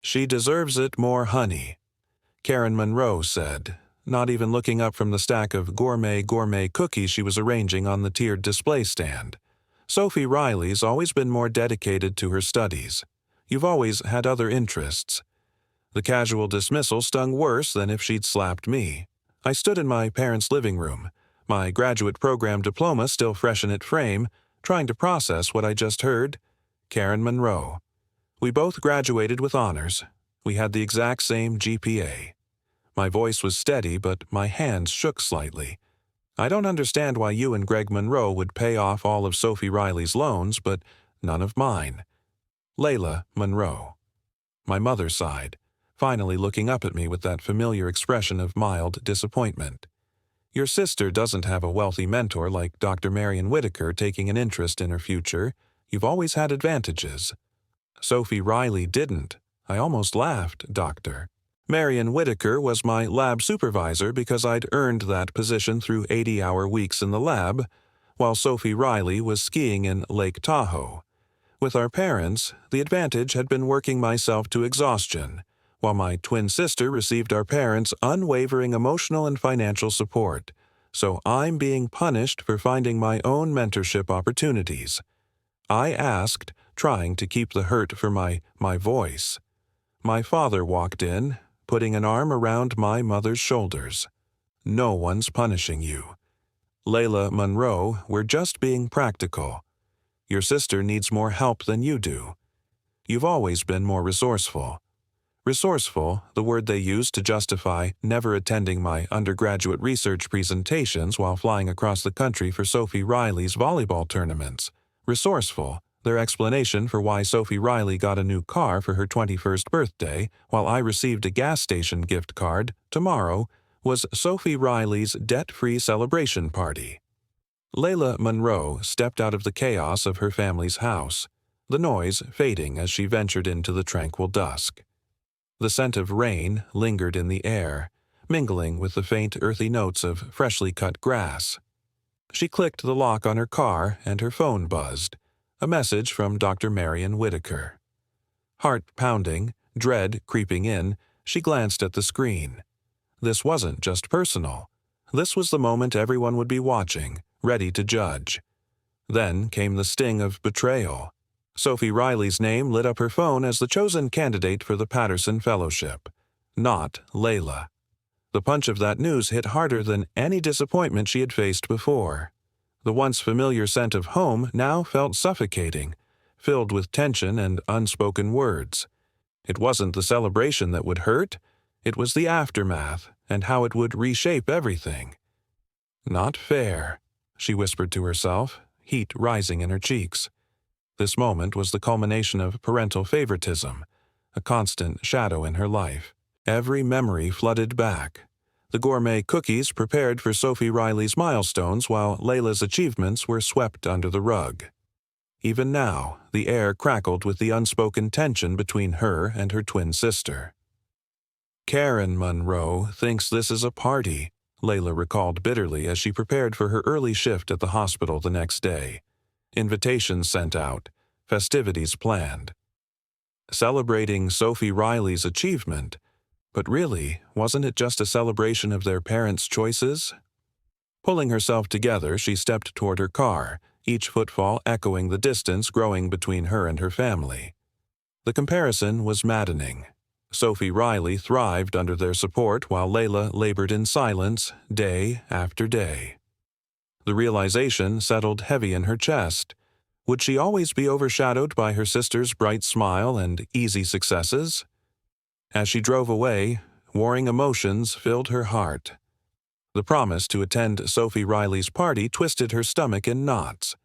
"She deserves it more, honey," Karen Monroe said, not even looking up from the stack of gourmet cookies she was arranging on the tiered display stand. "Sophie Riley's always been more dedicated to her studies. You've always had other interests." The casual dismissal stung worse than if she'd slapped me. I stood in my parents' living room, my graduate program diploma still fresh in its frame, trying to process what I just heard. Karen Monroe. We both graduated with honors. We had the exact same GPA. My voice was steady, but my hands shook slightly. "I don't understand why you and Greg Monroe would pay off all of Sophie Riley's loans, but none of mine." Leah Monroe. My mother sighed, finally looking up at me with that familiar expression of mild disappointment. "Your sister doesn't have a wealthy mentor like Dr. Marion Whitaker taking an interest in her future. You've always had advantages." "Sophie Riley didn't." I almost laughed, Doctor. "Marion Whitaker was my lab supervisor because I'd earned that position through 80-hour weeks in the lab, while Sophie Riley was skiing in Lake Tahoe. With our parents, the advantage had been working myself to exhaustion, while my twin sister received our parents' unwavering emotional and financial support. So I'm being punished for finding my own mentorship opportunities." I asked, trying to keep the hurt for my voice. My father walked in, putting an arm around my mother's shoulders. "No one's punishing you. Leah Monroe, we're just being practical. Your sister needs more help than you do. You've always been more resourceful." Resourceful, the word they used to justify never attending my undergraduate research presentations while flying across the country for Sophie Riley's volleyball tournaments. Resourceful, their explanation for why Sophie Riley got a new car for her 21st birthday while I received a gas station gift card tomorrow, was Sophie Riley's debt-free celebration party. Leah Monroe stepped out of the chaos of her family's house, the noise fading as she ventured into the tranquil dusk. The scent of rain lingered in the air, mingling with the faint earthy notes of freshly cut grass. She clicked the lock on her car and her phone buzzed, a message from Dr. Marion Whitaker. Heart pounding, dread creeping in, she glanced at the screen. This wasn't just personal. This was the moment everyone would be watching, ready to judge. Then came the sting of betrayal. Sophie Riley's name lit up her phone as the chosen candidate for the Patterson Fellowship. Not Leah. The punch of that news hit harder than any disappointment she had faced before. The once familiar scent of home now felt suffocating, filled with tension and unspoken words. It wasn't the celebration that would hurt, it was the aftermath and how it would reshape everything. "Not fair," she whispered to herself, heat rising in her cheeks. This moment was the culmination of parental favoritism, a constant shadow in her life. Every memory flooded back. The gourmet cookies prepared for Sophie Riley's milestones while Leah's achievements were swept under the rug. Even now, the air crackled with the unspoken tension between her and her twin sister. "Karen Monroe thinks this is a party," Leah recalled bitterly as she prepared for her early shift at the hospital the next day. Invitations sent out, festivities planned. Celebrating Sophie Riley's achievement, but really, wasn't it just a celebration of their parents' choices? Pulling herself together, she stepped toward her car, each footfall echoing the distance growing between her and her family. The comparison was maddening. Sophie Riley thrived under their support while Leah labored in silence day after day. The realization settled heavy in her chest. Would she always be overshadowed by her sister's bright smile and easy successes? As she drove away, warring emotions filled her heart. The promise to attend Sophie Riley's party twisted her stomach in knots.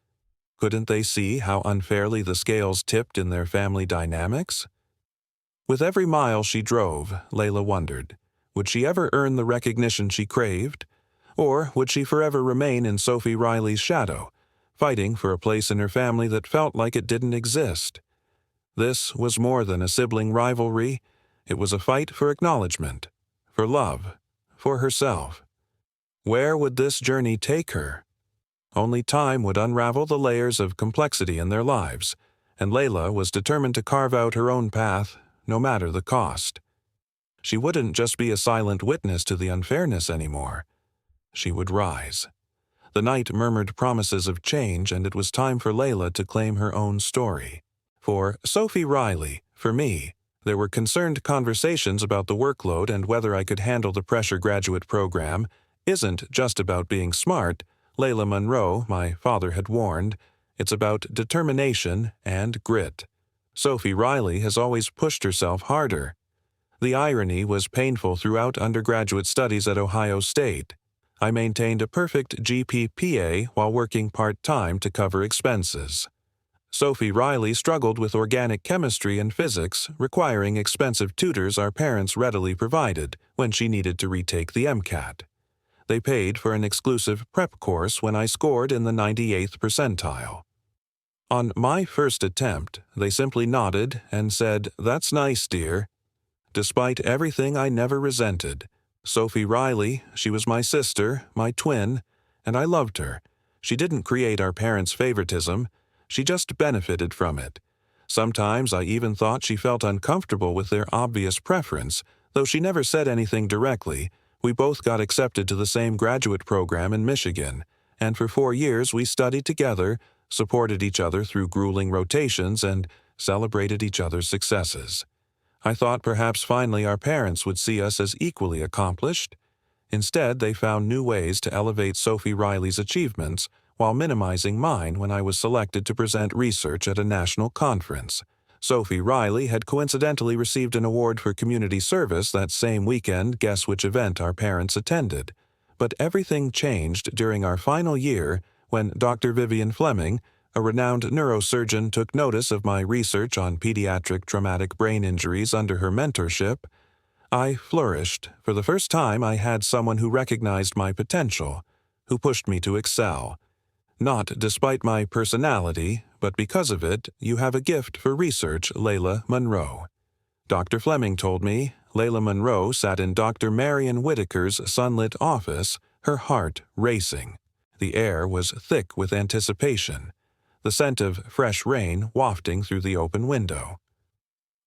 Couldn't they see how unfairly the scales tipped in their family dynamics? With every mile she drove, Leah wondered, would she ever earn the recognition she craved? Or would she forever remain in Sophie Riley's shadow, fighting for a place in her family that felt like it didn't exist? This was more than a sibling rivalry. It was a fight for acknowledgement, for love, for herself. Where would this journey take her? Only time would unravel the layers of complexity in their lives, and Leah was determined to carve out her own path, no matter the cost. She wouldn't just be a silent witness to the unfairness anymore. She would rise. The night murmured promises of change, and it was time for Layla to claim her own story. For Sophie Riley, for me, there were concerned conversations about the workload and whether I could handle the pressure graduate program isn't just about being smart, Layla Monroe, my father had warned. It's about determination and grit. Sophie Riley has always pushed herself harder. The irony was painful throughout undergraduate studies at Ohio State. I maintained a perfect GPA while working part-time to cover expenses. Sophie Riley struggled with organic chemistry and physics, requiring expensive tutors our parents readily provided when she needed to retake the MCAT. They paid for an exclusive prep course when I scored in the 98th percentile. On my first attempt, they simply nodded and said, "That's nice, dear." Despite everything I never resented, Sophie Riley, she was my sister, my twin, and I loved her. She didn't create our parents' favoritism. She just benefited from it. Sometimes I even thought she felt uncomfortable with their obvious preference, though she never said anything directly. We both got accepted to the same graduate program in Michigan, and for 4 years we studied together, supported each other through grueling rotations, and celebrated each other's successes. I thought perhaps finally our parents would see us as equally accomplished. Instead, they found new ways to elevate Sophie Riley's achievements while minimizing mine when I was selected to present research at a national conference. Sophie Riley had coincidentally received an award for community service that same weekend. Guess which event our parents attended. But everything changed during our final year when Dr. Vivian Fleming, a renowned neurosurgeon, took notice of my research on pediatric traumatic brain injuries under her mentorship. I flourished. For the first time, I had someone who recognized my potential, who pushed me to excel. Not despite my personality, but because of it, you have a gift for research, Layla Monroe. Dr. Fleming told me. Layla Monroe sat in Dr. Marion Whitaker's sunlit office, her heart racing. The air was thick with anticipation, the scent of fresh rain wafting through the open window.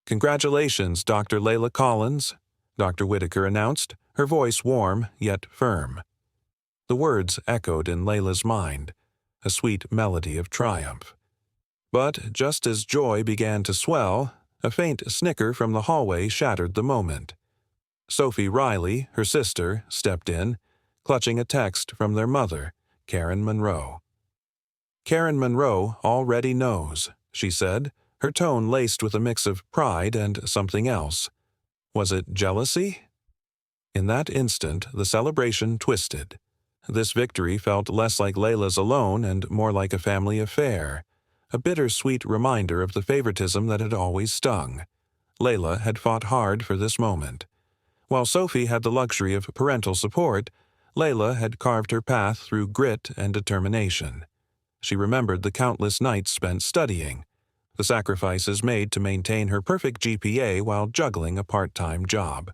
"Congratulations, Dr. Layla Collins," Dr. Whitaker announced, her voice warm yet firm. The words echoed in Layla's mind, a sweet melody of triumph. But just as joy began to swell, a faint snicker from the hallway shattered the moment. Sophie Riley, her sister, stepped in, clutching a text from their mother, Karen Monroe. "Karen Monroe already knows," she said, her tone laced with a mix of pride and something else. Was it jealousy? In that instant, the celebration twisted. This victory felt less like Layla's alone and more like a family affair, a bittersweet reminder of the favoritism that had always stung. Layla had fought hard for this moment. While Sophie had the luxury of parental support, Layla had carved her path through grit and determination. She remembered the countless nights spent studying, the sacrifices made to maintain her perfect GPA while juggling a part-time job.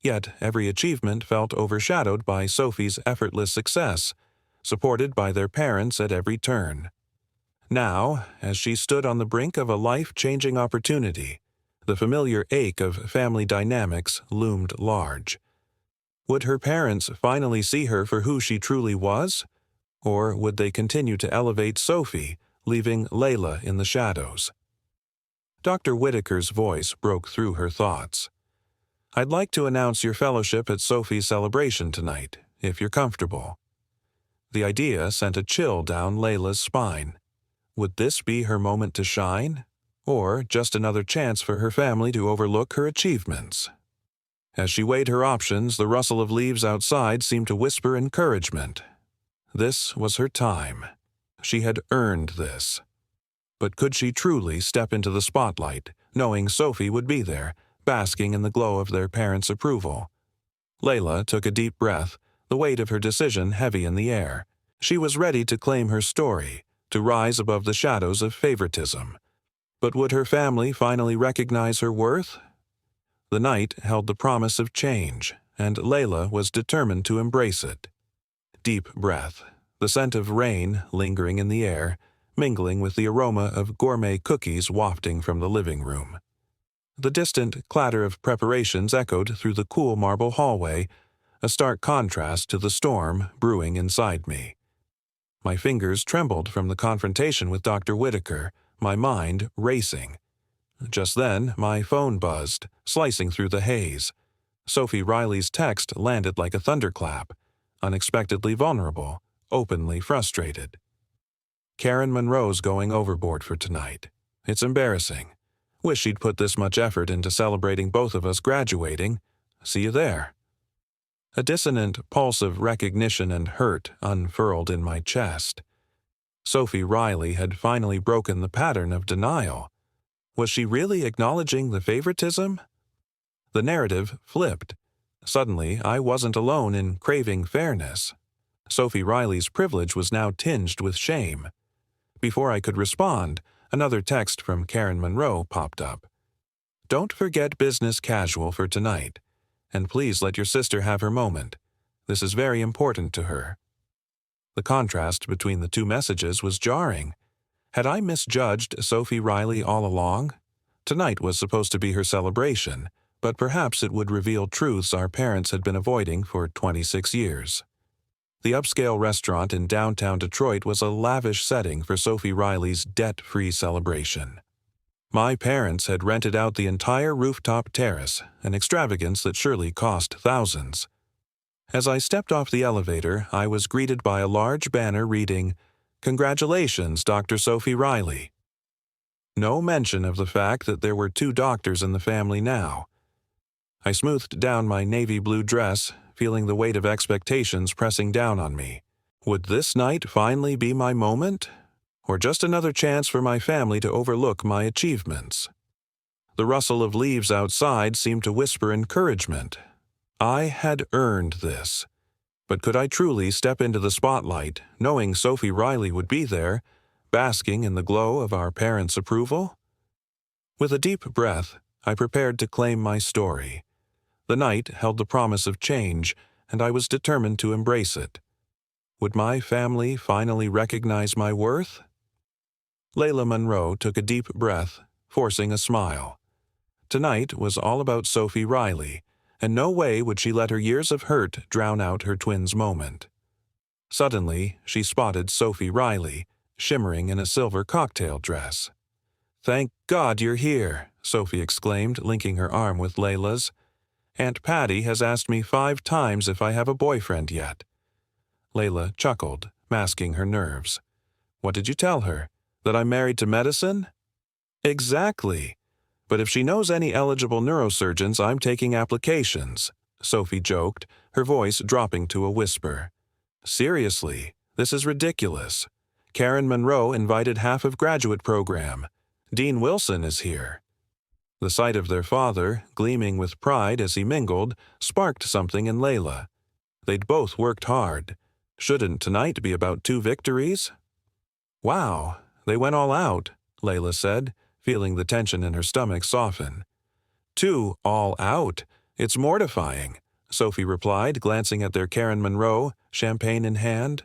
Yet every achievement felt overshadowed by Sophie's effortless success, supported by their parents at every turn. Now, as she stood on the brink of a life-changing opportunity, the familiar ache of family dynamics loomed large. Would her parents finally see her for who she truly was? Or would they continue to elevate Sophie, leaving Layla in the shadows? Dr. Whitaker's voice broke through her thoughts. "I'd like to announce your fellowship at Sophie's celebration tonight, if you're comfortable." The idea sent a chill down Layla's spine. Would this be her moment to shine? Or just another chance for her family to overlook her achievements? As she weighed her options, the rustle of leaves outside seemed to whisper encouragement. This was her time. She had earned this. But could she truly step into the spotlight, knowing Sophie would be there, basking in the glow of their parents' approval? Layla took a deep breath, the weight of her decision heavy in the air. She was ready to claim her story, to rise above the shadows of favoritism. But would her family finally recognize her worth? The night held the promise of change, and Layla was determined to embrace it. Deep breath, the scent of rain lingering in the air, mingling with the aroma of gourmet cookies wafting from the living room. The distant clatter of preparations echoed through the cool marble hallway, a stark contrast to the storm brewing inside me. My fingers trembled from the confrontation with Dr. Whitaker, my mind racing. Just then, my phone buzzed, slicing through the haze. Sophie Riley's text landed like a thunderclap, unexpectedly vulnerable, openly frustrated. Karen Monroe's going overboard for tonight. It's embarrassing. Wish she'd put this much effort into celebrating both of us graduating. See you there. A dissonant pulse of recognition and hurt unfurled in my chest. Sophie Riley had finally broken the pattern of denial. Was she really acknowledging the favoritism? The narrative flipped. Suddenly, I wasn't alone in craving fairness. Sophie Riley's privilege was now tinged with shame. Before I could respond, another text from Karen Monroe popped up. Don't forget business casual for tonight, and please let your sister have her moment. This is very important to her. The contrast between the two messages was jarring. Had I misjudged Sophie Riley all along? Tonight was supposed to be her celebration, but perhaps it would reveal truths our parents had been avoiding for 26 years. The upscale restaurant in downtown Detroit was a lavish setting for Sophie Riley's debt-free celebration. My parents had rented out the entire rooftop terrace, an extravagance that surely cost thousands. As I stepped off the elevator, I was greeted by a large banner reading, "Congratulations, Dr. Sophie Riley." No mention of the fact that there were 2 doctors in the family now. I smoothed down my navy blue dress, feeling the weight of expectations pressing down on me. Would this night finally be my moment? Or just another chance for my family to overlook my achievements? The rustle of leaves outside seemed to whisper encouragement. I had earned this. But could I truly step into the spotlight, knowing Sophie Riley would be there, basking in the glow of our parents' approval? With a deep breath, I prepared to claim my story. The night held the promise of change, and I was determined to embrace it. Would my family finally recognize my worth? Leah Monroe took a deep breath, forcing a smile. Tonight was all about Sophie Riley, and no way would she let her years of hurt drown out her twin's moment. Suddenly, she spotted Sophie Riley, shimmering in a silver cocktail dress. "Thank God you're here," Sophie exclaimed, linking her arm with Layla's. "Aunt Patty has asked me 5 times if I have a boyfriend yet." Layla chuckled, masking her nerves. "What did you tell her? That I'm married to medicine?" "Exactly. But if she knows any eligible neurosurgeons, I'm taking applications," Sophie joked, her voice dropping to a whisper. "Seriously, this is ridiculous. Karen Monroe invited half of graduate program. Dean Wilson is here." The sight of their father, gleaming with pride as he mingled, sparked something in Layla. They'd both worked hard. Shouldn't tonight be about 2 victories? "Wow, they went all out," Layla said, feeling the tension in her stomach soften. "2 all out? It's mortifying," Sophie replied, glancing at their Karen Monroe, champagne in hand.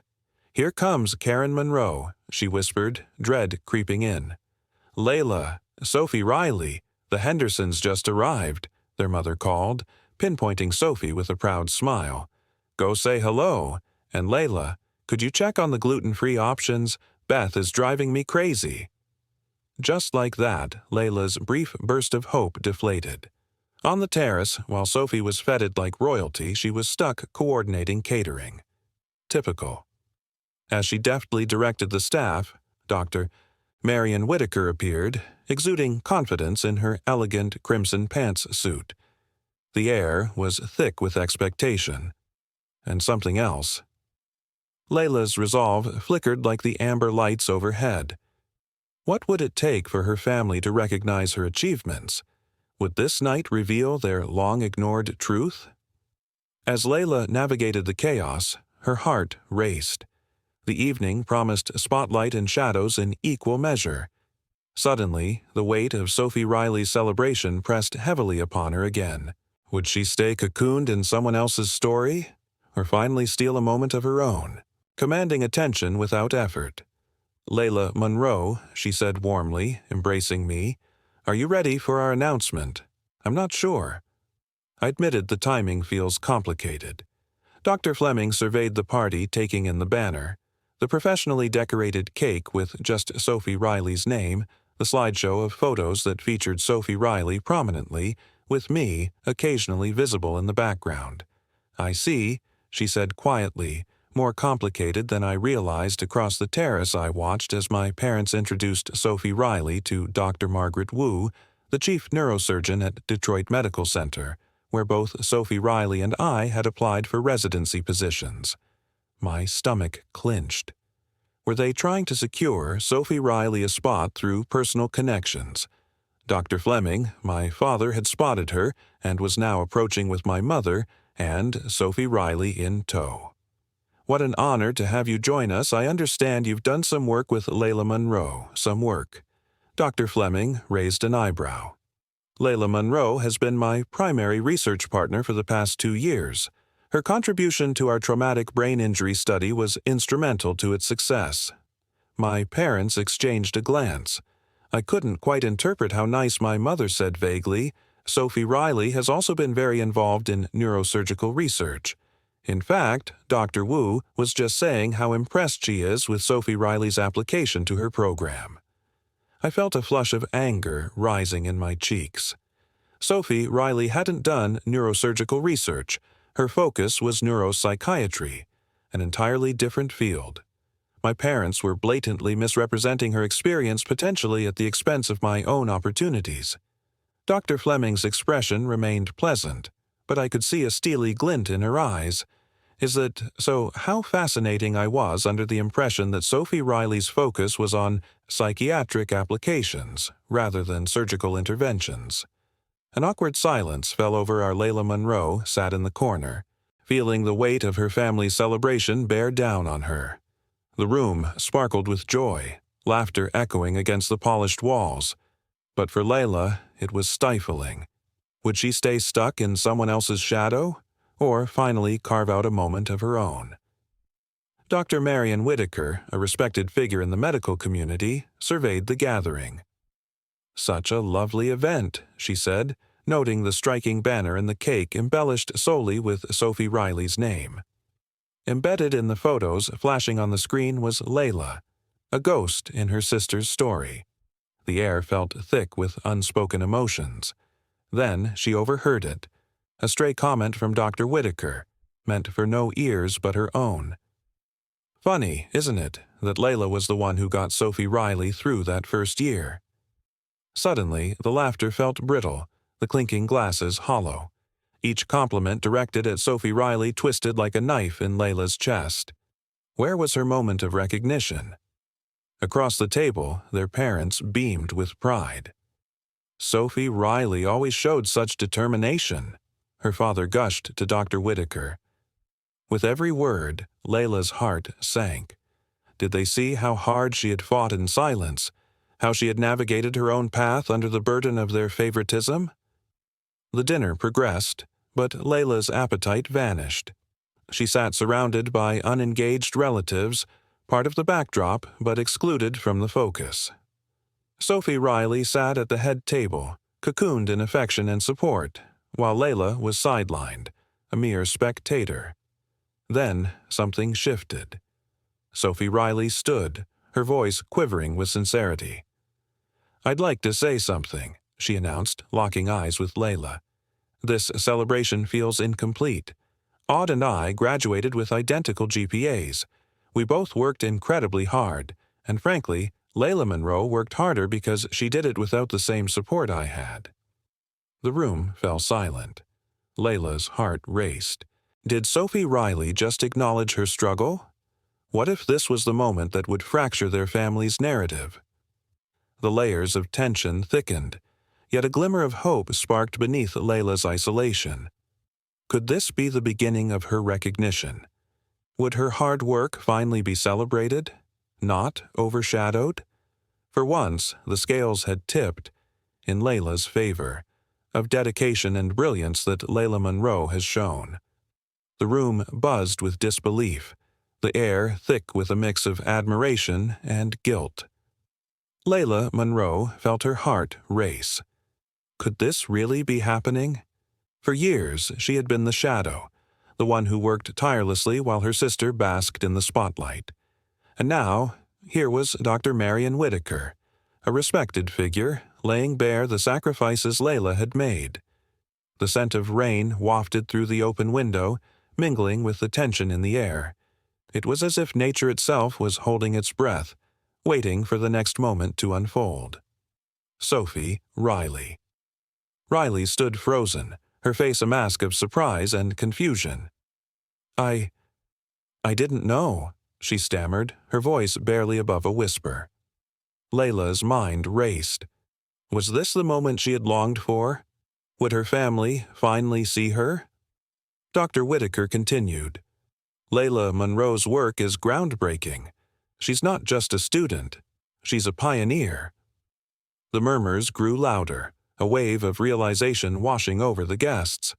"Here comes Karen Monroe," she whispered, dread creeping in. "Layla, Sophie Riley, the Hendersons just arrived," their mother called, pinpointing Sophie with a proud smile. "Go say hello. And Layla, could you check on the gluten-free options? Beth is driving me crazy." Just like that, Layla's brief burst of hope deflated. On the terrace, while Sophie was feted like royalty, she was stuck coordinating catering. Typical. As she deftly directed the staff, Dr. Marion Whitaker appeared, exuding confidence in her elegant crimson pants suit. The air was thick with expectation. And something else. Layla's resolve flickered like the amber lights overhead. What would it take for her family to recognize her achievements? Would this night reveal their long-ignored truth? As Layla navigated the chaos, her heart raced. The evening promised spotlight and shadows in equal measure. Suddenly, the weight of Sophie Riley's celebration pressed heavily upon her again. Would she stay cocooned in someone else's story, or finally steal a moment of her own, commanding attention without effort? "Leah Monroe," she said warmly, embracing me, Are you ready for our announcement? I'm not sure. I admitted the timing feels complicated. Dr. Fleming surveyed the party, taking in the banner, the professionally decorated cake with just Sophie Riley's name, the slideshow of photos that featured Sophie Riley prominently, with me occasionally visible in the background. I see, she said quietly, more complicated than I realized across the terrace I watched as my parents introduced Sophie Riley to Dr. Margaret Wu, the chief neurosurgeon at Detroit Medical Center, where both Sophie Riley and I had applied for residency positions. My stomach clinched. Were they trying to secure Sophie Riley a spot through personal connections? Dr. Fleming, my father, had spotted her and was now approaching with my mother and Sophie Riley in tow. What an honor to have you join us. I understand you've done some work with Layla Monroe, some work. Dr. Fleming raised an eyebrow. Layla Monroe has been my primary research partner for the past 2 years. Her contribution to our traumatic brain injury study was instrumental to its success. My parents exchanged a glance. I couldn't quite interpret how nice my mother said vaguely, Sophie Riley has also been very involved in neurosurgical research. In fact, Dr. Wu was just saying how impressed she is with Sophie Riley's application to her program. I felt a flush of anger rising in my cheeks. Sophie Riley hadn't done neurosurgical research. Her focus was neuropsychiatry, an entirely different field. My parents were blatantly misrepresenting her experience, potentially at the expense of my own opportunities. Dr. Fleming's expression remained pleasant, but I could see a steely glint in her eyes. Is it so how fascinating I was under the impression that Sophie Riley's focus was on psychiatric applications rather than surgical interventions. An awkward silence fell over our Layla Monroe sat in the corner, feeling the weight of her family's celebration bear down on her. The room sparkled with joy, laughter echoing against the polished walls. But for Layla, it was stifling. Would she stay stuck in someone else's shadow, or finally carve out a moment of her own? Dr. Marion Whitaker, a respected figure in the medical community, surveyed the gathering. "Such a lovely event," she said, noting the striking banner and the cake embellished solely with Sophie Riley's name. Embedded in the photos flashing on the screen was Layla, a ghost in her sister's story. The air felt thick with unspoken emotions. Then she overheard it, a stray comment from Dr. Whitaker, meant for no ears but her own. Funny, isn't it, that Layla was the one who got Sophie Riley through that first year? Suddenly, the laughter felt brittle, the clinking glasses hollow. Each compliment directed at Sophie Riley twisted like a knife in Layla's chest. Where was her moment of recognition? Across the table, their parents beamed with pride. Sophie Riley always showed such determination, her father gushed to Dr. Whitaker. With every word, Layla's heart sank. Did they see how hard she had fought in silence, how she had navigated her own path under the burden of their favoritism? The dinner progressed, but Layla's appetite vanished. She sat surrounded by unengaged relatives, part of the backdrop but excluded from the focus. Sophie Riley sat at the head table, cocooned in affection and support, while Layla was sidelined, a mere spectator. Then something shifted. Sophie Riley stood, her voice quivering with sincerity. "I'd like to say something," she announced, locking eyes with Layla. "This celebration feels incomplete. Aude and I graduated with identical GPAs. We both worked incredibly hard, and frankly, Layla Monroe worked harder because she did it without the same support I had." The room fell silent. Layla's heart raced. Did Sophie Riley just acknowledge her struggle? What if this was the moment that would fracture their family's narrative? The layers of tension thickened, yet a glimmer of hope sparked beneath Layla's isolation. Could this be the beginning of her recognition? Would her hard work finally be celebrated, not overshadowed? For once, the scales had tipped in Layla's favor, of dedication and brilliance that Layla Monroe has shown. The room buzzed with disbelief, the air thick with a mix of admiration and guilt. Layla Monroe felt her heart race. Could this really be happening? For years, she had been the shadow, the one who worked tirelessly while her sister basked in the spotlight. And now, here was Dr. Marion Whitaker, a respected figure, laying bare the sacrifices Layla had made. The scent of rain wafted through the open window, mingling with the tension in the air. It was as if nature itself was holding its breath, waiting for the next moment to unfold. Sophie Riley. Riley stood frozen, her face a mask of surprise and confusion. I didn't know," she stammered, her voice barely above a whisper. Layla's mind raced. Was this the moment she had longed for? Would her family finally see her? Dr. Whitaker continued. Layla Monroe's work is groundbreaking. She's not just a student. She's a pioneer. The murmurs grew louder, a wave of realization washing over the guests.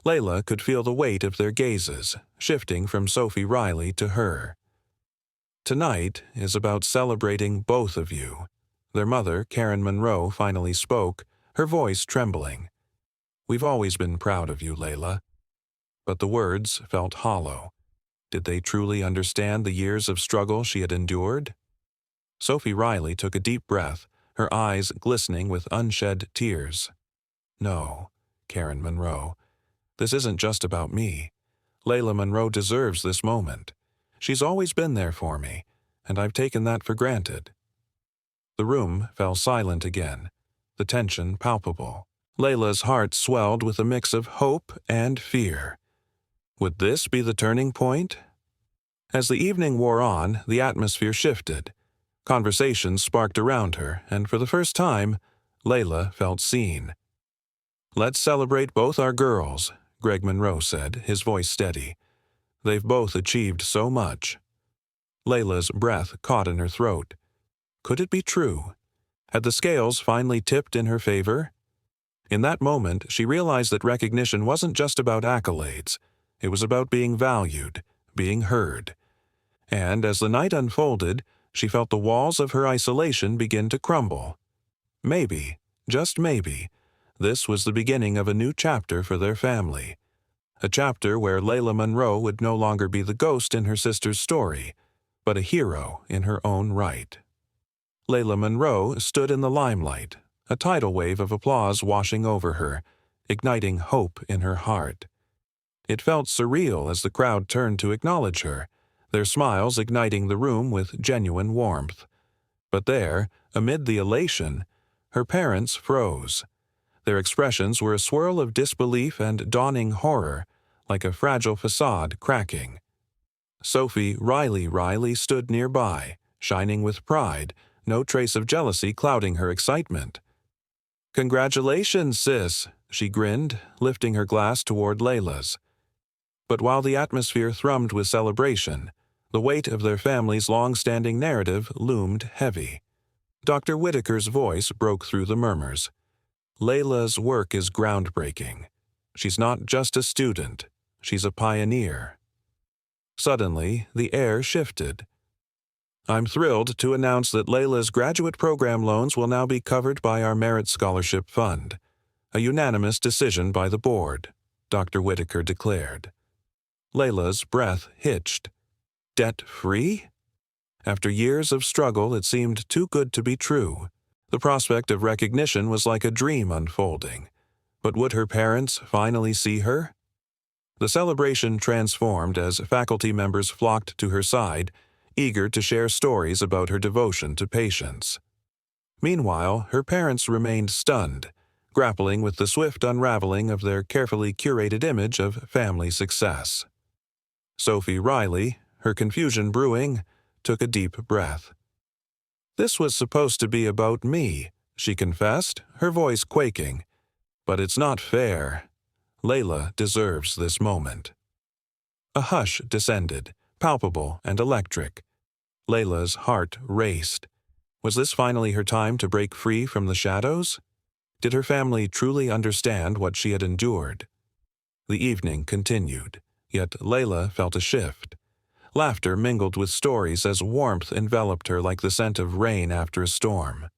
Layla could feel the weight of their gazes, shifting from Sophie Riley to her. Tonight is about celebrating both of you. Their mother, Karen Monroe, finally spoke, her voice trembling. We've always been proud of you, Layla. But the words felt hollow. Did they truly understand the years of struggle she had endured? Sophie Riley took a deep breath, her eyes glistening with unshed tears. No, Karen Monroe, this isn't just about me. Layla Monroe deserves this moment. She's always been there for me, and I've taken that for granted. The room fell silent again, the tension palpable. Layla's heart swelled with a mix of hope and fear. Would this be the turning point? As the evening wore on, the atmosphere shifted. Conversations sparked around her, and for the first time, Layla felt seen. Let's celebrate both our girls, Greg Monroe said, his voice steady. They've both achieved so much. Layla's breath caught in her throat. Could it be true? Had the scales finally tipped in her favor? In that moment, she realized that recognition wasn't just about accolades. It was about being valued, being heard. And as the night unfolded, she felt the walls of her isolation begin to crumble. Maybe, just maybe, this was the beginning of a new chapter for their family. A chapter where Layla Monroe would no longer be the ghost in her sister's story, but a hero in her own right. Layla Monroe stood in the limelight, a tidal wave of applause washing over her, igniting hope in her heart. It felt surreal as the crowd turned to acknowledge her, their smiles igniting the room with genuine warmth. But there, amid the elation, her parents froze. Their expressions were a swirl of disbelief and dawning horror, like a fragile facade cracking. Sophie Riley stood nearby, shining with pride, no trace of jealousy clouding her excitement. "Congratulations, sis," she grinned, lifting her glass toward Layla's. But while the atmosphere thrummed with celebration, the weight of their family's long-standing narrative loomed heavy. Dr. Whitaker's voice broke through the murmurs. Layla's work is groundbreaking. She's not just a student, she's a pioneer. Suddenly, the air shifted. I'm thrilled to announce that Layla's graduate program loans will now be covered by our Merit Scholarship Fund. A unanimous decision by the board, Dr. Whitaker declared. Layla's breath hitched. Debt-free? After years of struggle, it seemed too good to be true. The prospect of recognition was like a dream unfolding. But would her parents finally see her? The celebration transformed as faculty members flocked to her side, eager to share stories about her devotion to patients. Meanwhile, her parents remained stunned, grappling with the swift unraveling of their carefully curated image of family success. Sophie Riley, her confusion brewing, took a deep breath. This was supposed to be about me, she confessed, her voice quaking. But it's not fair. Layla deserves this moment. A hush descended, palpable and electric. Layla's heart raced. Was this finally her time to break free from the shadows? Did her family truly understand what she had endured? The evening continued, yet Layla felt a shift. Laughter mingled with stories as warmth enveloped her like the scent of rain after a storm.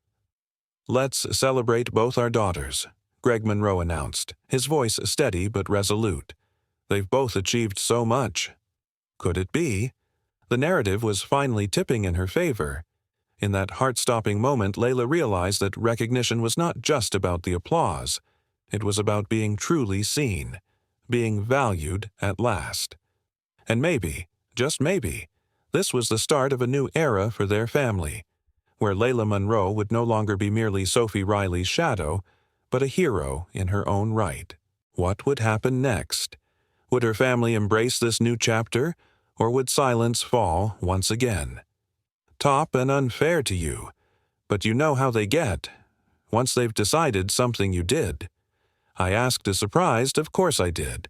"Let's celebrate both our daughters," Greg Monroe announced, his voice steady but resolute. "They've both achieved so much." Could it be? The narrative was finally tipping in her favor. In that heart-stopping moment, Layla realized that recognition was not just about the applause. It was about being truly seen, being valued at last. And maybe, just maybe, this was the start of a new era for their family, where Layla Monroe would no longer be merely Sophie Riley's shadow, but a hero in her own right. What would happen next? Would her family embrace this new chapter, or would silence fall once again? Top and unfair to you, but you know how they get. Once they've decided something, you did. I asked as surprised, of course I did.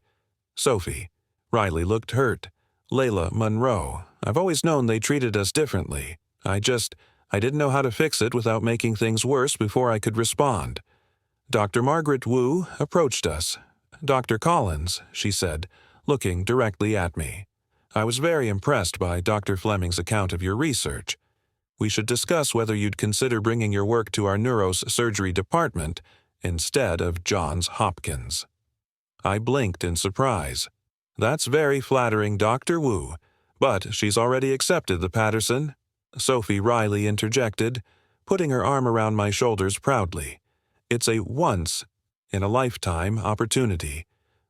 Sophie. Riley looked hurt. Layla Monroe. I've always known they treated us differently. I didn't know how to fix it without making things worse before I could respond. Dr. Margaret Wu approached us. "Dr. Collins," she said, looking directly at me. "I was very impressed by Dr. Fleming's account of your research. We should discuss whether you'd consider bringing your work to our neurosurgery department instead of Johns Hopkins." I blinked in surprise. "That's very flattering, Dr. Wu, but she's already accepted the Patterson," Sophie Riley interjected, putting her arm around my shoulders proudly. "It's a once-in-a-lifetime opportunity.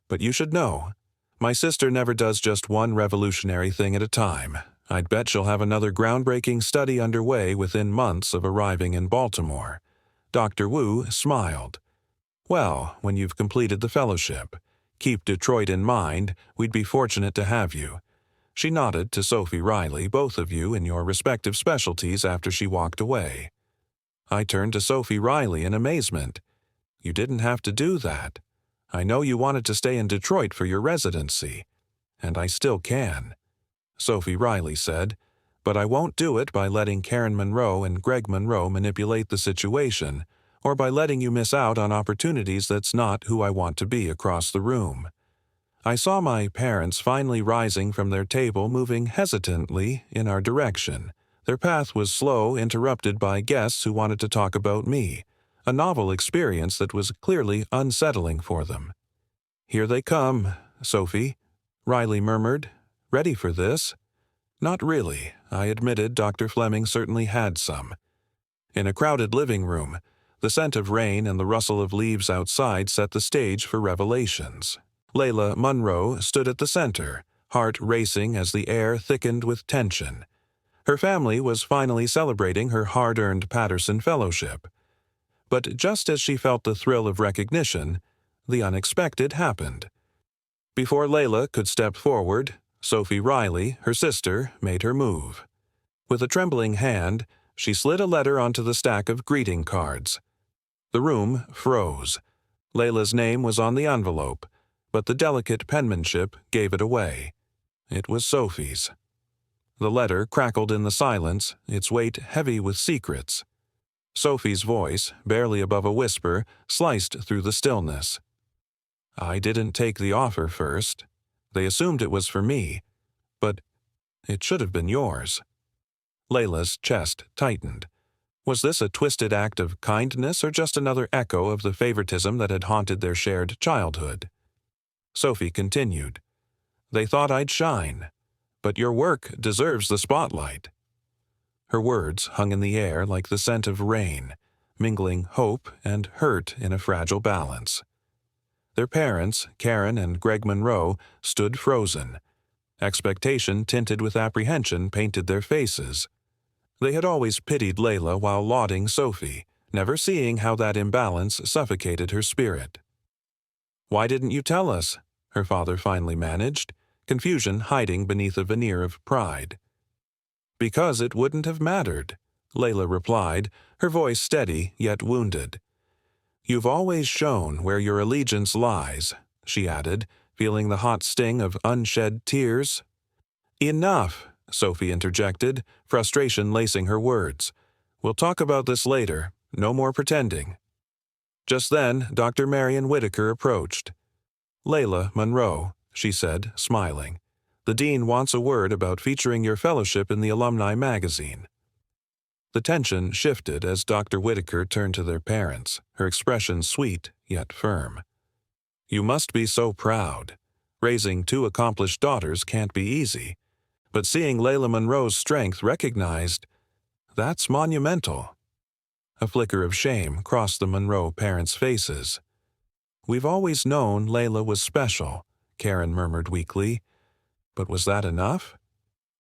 But you should know, my sister never does just one revolutionary thing at a time. I'd bet she'll have another groundbreaking study underway within months of arriving in Baltimore." Dr. Wu smiled. "Well, when you've completed the fellowship, keep Detroit in mind, we'd be fortunate to have you." She nodded to Sophie Riley, "Both of you in your respective specialties," after she walked away. I turned to Sophie Riley in amazement. "You didn't have to do that. I know you wanted to stay in Detroit for your residency, and I still can," Sophie Riley said, "but I won't do it by letting Karen Monroe and Greg Monroe manipulate the situation, or by letting you miss out on opportunities. That's not who I want to be across the room." I saw my parents finally rising from their table, moving hesitantly in our direction. Their path was slow, interrupted by guests who wanted to talk about me, a novel experience that was clearly unsettling for them. "Here they come, Sophie," Riley murmured. "Ready for this?" "Not really," I admitted. Dr. Fleming certainly had some. In a crowded living room, the scent of rain and the rustle of leaves outside set the stage for revelations. Layla Monroe stood at the center, heart racing as the air thickened with tension. Her family was finally celebrating her hard-earned Patterson Fellowship. But just as she felt the thrill of recognition, the unexpected happened. Before Layla could step forward, Sophie Riley, her sister, made her move. With a trembling hand, she slid a letter onto the stack of greeting cards. The room froze. Layla's name was on the envelope, but the delicate penmanship gave it away. It was Sophie's. The letter crackled in the silence, its weight heavy with secrets. Sophie's voice, barely above a whisper, sliced through the stillness. "I didn't take the offer first. They assumed it was for me, but it should have been yours." Layla's chest tightened. Was this a twisted act of kindness or just another echo of the favoritism that had haunted their shared childhood? Sophie continued. "They thought I'd shine, but your work deserves the spotlight." Her words hung in the air like the scent of rain, mingling hope and hurt in a fragile balance. Their parents, Karen and Greg Monroe, stood frozen. Expectation tinted with apprehension painted their faces. They had always pitied Layla while lauding Sophie, never seeing how that imbalance suffocated her spirit. "Why didn't you tell us?" her father finally managed, confusion hiding beneath a veneer of pride. "Because it wouldn't have mattered," Layla replied, her voice steady yet wounded. "You've always shown where your allegiance lies," she added, feeling the hot sting of unshed tears. "Enough," Sophie interjected, frustration lacing her words. "We'll talk about this later. No more pretending." Just then, Dr. Marion Whitaker approached. "Layla Monroe," she said, smiling. The dean wants a word about featuring your fellowship in the alumni magazine." The tension shifted as Dr. Whitaker turned to their parents, her expression sweet yet firm. "You must be so proud. Raising two accomplished daughters can't be easy. But seeing Layla Monroe's strength recognized, that's monumental." A flicker of shame crossed the Monroe parents' faces. "We've always known Layla was special," Karen murmured weakly. But was that enough?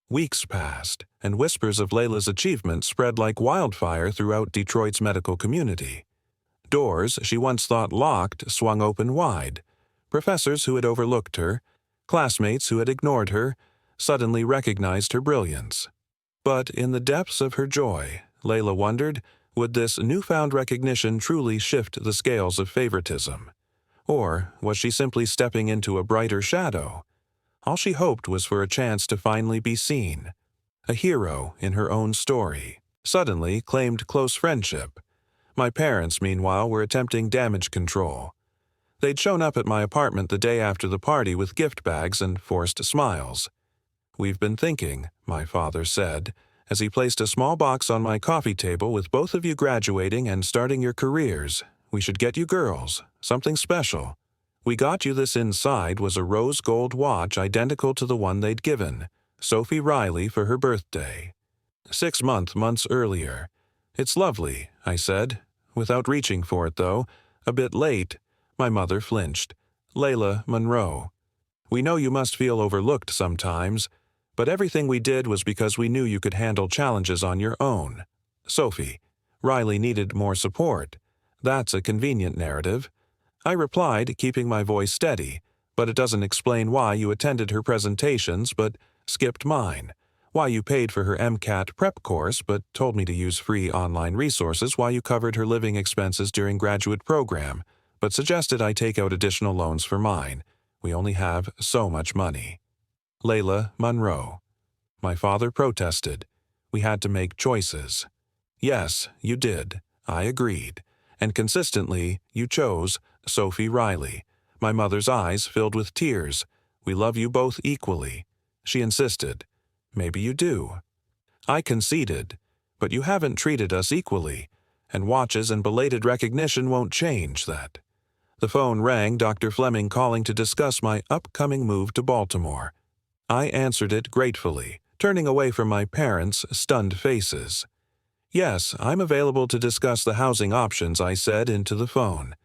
Weeks passed, and whispers of Layla's achievement spread like wildfire throughout Detroit's medical community. Doors she once thought locked swung open wide. Professors who had overlooked her, classmates who had ignored her, suddenly recognized her brilliance. But in the depths of her joy, Layla wondered, would this newfound recognition truly shift the scales of favoritism? Or was she simply stepping into a brighter shadow? All she hoped was for a chance to finally be seen. A hero in her own story. Suddenly claimed close friendship. My parents, meanwhile, were attempting damage control. They'd shown up at my apartment the day after the party with gift bags and forced smiles. "We've been thinking," my father said, as he placed a small box on my coffee table. "With both of you graduating and starting your careers, we should get you girls, something special. We got you." This inside was a rose gold watch identical to the one they'd given Sophie Riley for her birthday. 6 months earlier. "It's lovely," I said, without reaching for it though. A bit late. My mother flinched. "Layla Monroe. We know you must feel overlooked sometimes, but everything we did was because we knew you could handle challenges on your own. Sophie, Riley needed more support. That's a convenient narrative." I replied, keeping my voice steady, "But it doesn't explain why you attended her presentations but skipped mine. Why you paid for her MCAT prep course but told me to use free online resources. Why you covered her living expenses during graduate program but suggested I take out additional loans for mine. We only have so much money." Layla Monroe. My father protested. "We had to make choices." "Yes, you did." I agreed. "And consistently, you chose Sophie Riley." My mother's eyes filled with tears. "We love you both equally." She insisted. "Maybe you do." I conceded. "But you haven't treated us equally, and watches and belated recognition won't change that." The phone rang, Dr. Fleming calling to discuss my upcoming move to Baltimore. I answered it gratefully, turning away from my parents' stunned faces. "Yes, I'm available to discuss the housing options," I said into the phone.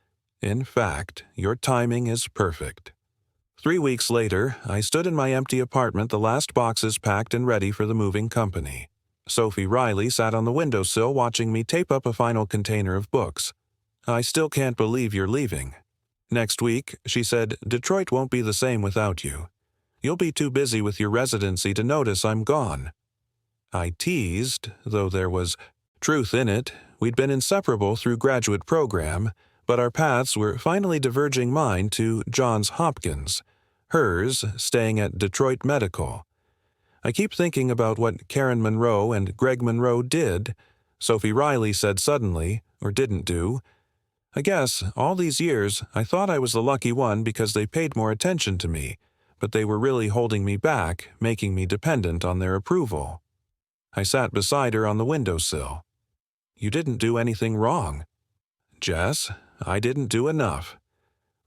"In fact, your timing is perfect." 3 weeks later, I stood in my empty apartment, the last boxes packed and ready for the moving company. Sophie Riley sat on the windowsill watching me tape up a final container of books. "I still can't believe you're leaving." "Next week," she said, "Detroit won't be the same without you. You'll be too busy with your residency to notice I'm gone." I teased, though there was truth in it. We'd been inseparable through graduate program, but our paths were finally diverging, mine to Johns Hopkins, hers staying at Detroit Medical. I keep thinking about what Karen Monroe and Greg Monroe did, Sophie Riley said suddenly, or didn't do. "I guess, all these years, I thought I was the lucky one because they paid more attention to me, but they were really holding me back, making me dependent on their approval." I sat beside her on the windowsill. "You didn't do anything wrong." "Jess, I didn't do enough."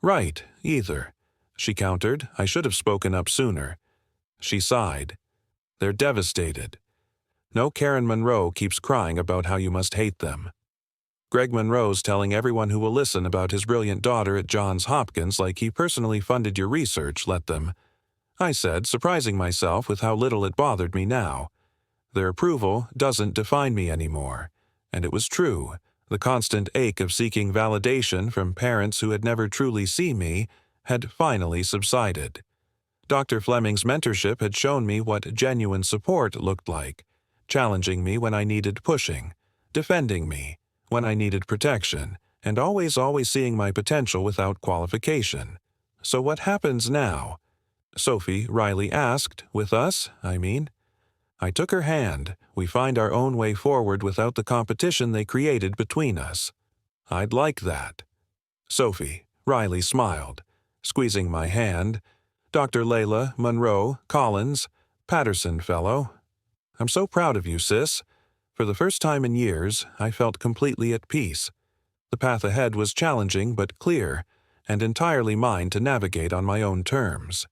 "Right, either," she countered. I should have spoken up sooner. She sighed. "They're devastated. No Karen Monroe keeps crying about how you must hate them. Greg Monroe's telling everyone who will listen about his brilliant daughter at Johns Hopkins like he personally funded your research, let them," I said, surprising myself with how little it bothered me now. Their approval doesn't define me anymore. And it was true. The constant ache of seeking validation from parents who had never truly seen me had finally subsided. Dr. Fleming's mentorship had shown me what genuine support looked like, challenging me when I needed pushing, defending me when I needed protection, and always seeing my potential without qualification. "So what happens now?" Sophie Riley asked. "With us, I mean." I took her hand. "We find our own way forward without the competition they created between us." "I'd like that." Sophie Riley smiled, squeezing my hand. Dr. Layla Monroe Collins, Patterson Fellow. I'm so proud of you, sis. For the first time in years, I felt completely at peace. The path ahead was challenging but clear, and entirely mine to navigate on my own terms.